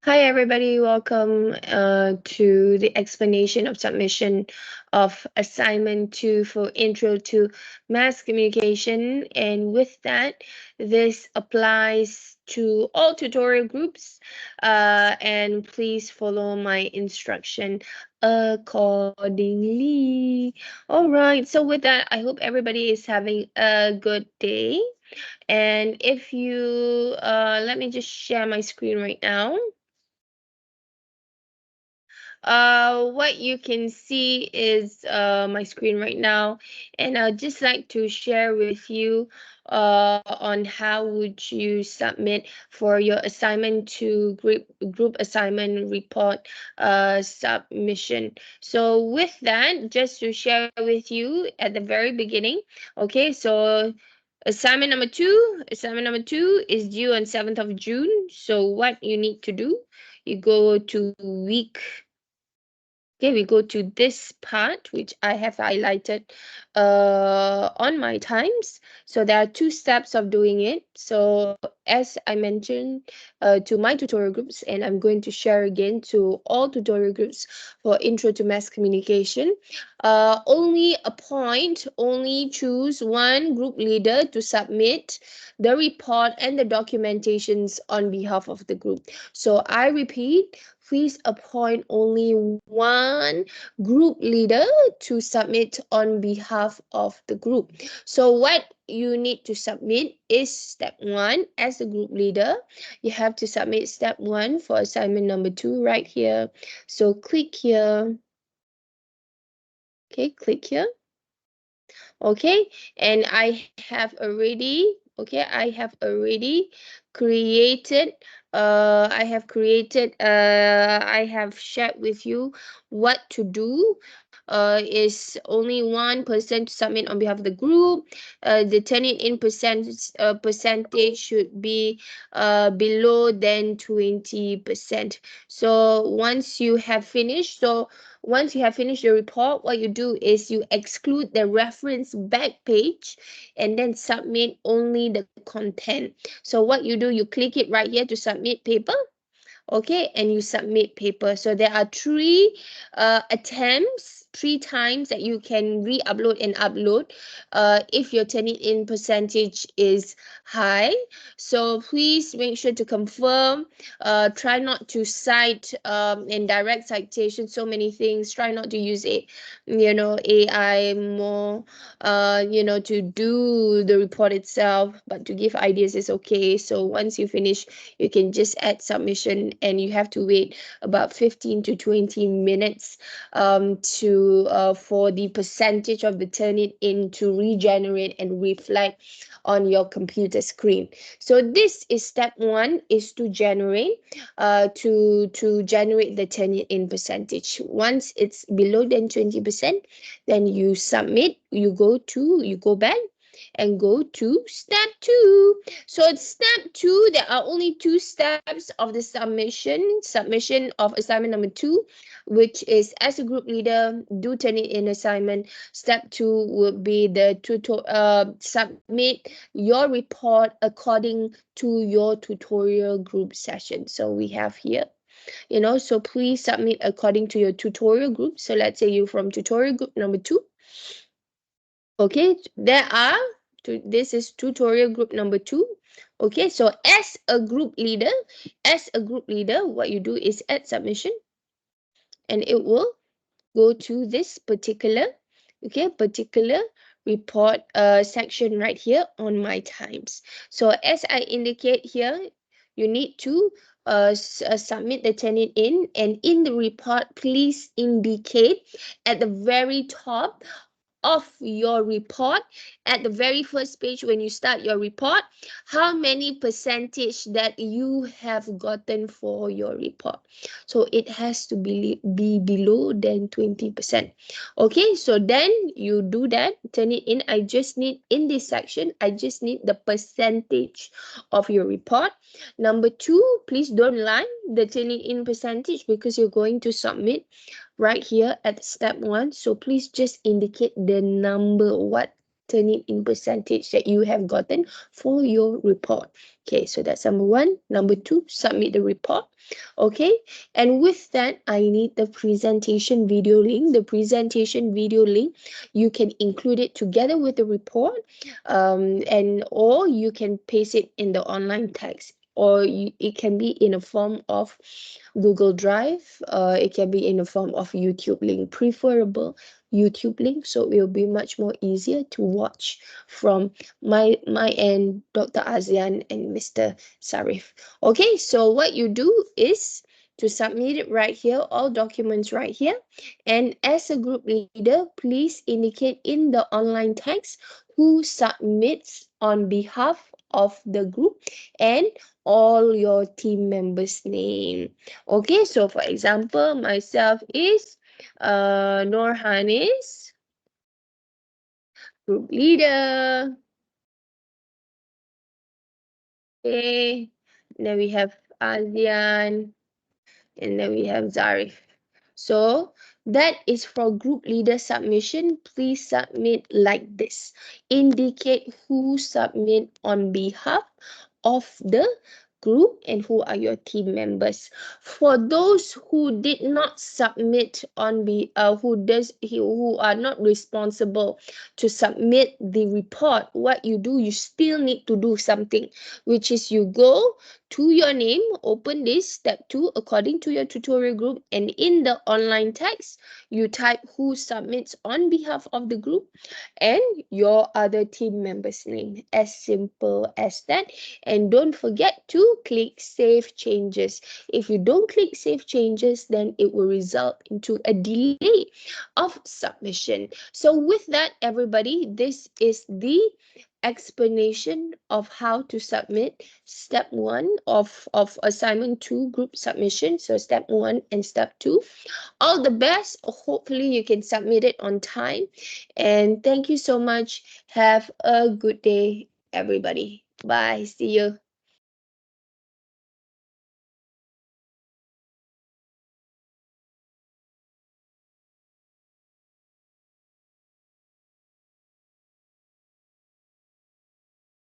Hi, everybody. Welcome to the explanation of submission of assignment 2 for Intro to Mass Communication. And with that, this applies to all tutorial groups. And please follow my instruction accordingly. All right. So with that, I hope everybody is having a good day. And if you, let me just share my screen right now. What you can see is my screen right now, and I'd just like to share with you on how would you submit for your assignment to group assignment report submission. So with that, just to share with you at the very beginning, okay, so assignment number two is due on 7th of June. So what you need to do, you go to week. Okay, we go to this part, which I have highlighted on my times. So there are two steps of doing it. So as I mentioned to my tutorial groups, and I'm going to share again to all tutorial groups for Intro to Mass Communication, only choose one group leader to submit the report and the documentations on behalf of the group. So I repeat, please appoint only one group leader to submit on behalf of the group. So what you need to submit is step 1 as the group leader. You have to submit step 1 for assignment number 2 right here. So click here. Okay, click here. Okay, and I have already created I have shared with you what to do. Is only one person to submit on behalf of the group. The turning in percentage should be below than 20%. So once you have finished the report, what you do is you exclude the reference back page and then submit only the content. So what you do, you click it right here to submit paper. Okay, and you submit paper. So there are three times that you can re-upload and upload if your turning in percentage is high. So please make sure to confirm. Try not to cite in direct citation so many things. Try not to use AI more to do the report itself, but to give ideas is okay. So once you finish, you can just add submission, and you have to wait about 15 to 20 minutes to for the percentage of the turn it in to regenerate and reflect on your computer screen. So this is step 1, is to generate the turn it in percentage. Once it's below than 20%, then you submit. You go back and go to step 2. So step 2, there are only 2 steps of the submission of assignment number 2, which is as a group leader, do turn it in assignment. Step 2 would be the submit your report according to your tutorial group session. So we have here, so please submit according to your tutorial group. So let's say you're from tutorial group number 2. Okay, this is tutorial group number 2. Okay, so as a group leader, what you do is add submission, and it will go to this particular report section right here on my times. So as I indicate here, you need to submit the turn it in, and in the report, please indicate at the very top of your report, at the very first page when you start your report, how many percentage that you have gotten for your report. So it has to be below than 20%. Okay, so then you do that, turn it in. In this section, I just need the percentage of your report. Number 2, please don't line the turn it in percentage, because you're going to submit right here at step 1. So please just indicate the number, what turn it in percentage that you have gotten for your report. Okay, so that's number one. Number two, submit the report. Okay, and with that, I need the presentation video link. The presentation video link, you can include it together with the report, and or you can paste it in the online text, or it can be in a form of Google Drive. It can be in the form of YouTube link, preferable YouTube link, so it will be much more easier to watch from my end, Dr. Azian and Mr. Sarif. Okay, so what you do is to submit it right here, all documents right here. And as a group leader, please indicate in the online text who submits on behalf of the group and all your team members' name. Okay, so for example, myself is Norhanis, group leader. Okay, then we have Azian, and then we have Zarif. So that is for group leader submission. Please submit like this. Indicate who submit on behalf of the group and who are your team members. For those who did not submit who are not responsible to submit the report, what you do, you still need to do something, which is you go to your name, open this step 2 according to your tutorial group, and in the online text you type who submits on behalf of the group and your other team member's name. As simple as that. And don't forget to click save changes. If you don't click save changes, then it will result into a delay of submission. So with that, everybody, this is the explanation of how to submit step 1 of assignment 2 group submission. So step 1 and step 2. All the best. Hopefully you can submit it on time. And thank you so much. Have a good day, everybody. Bye. See you.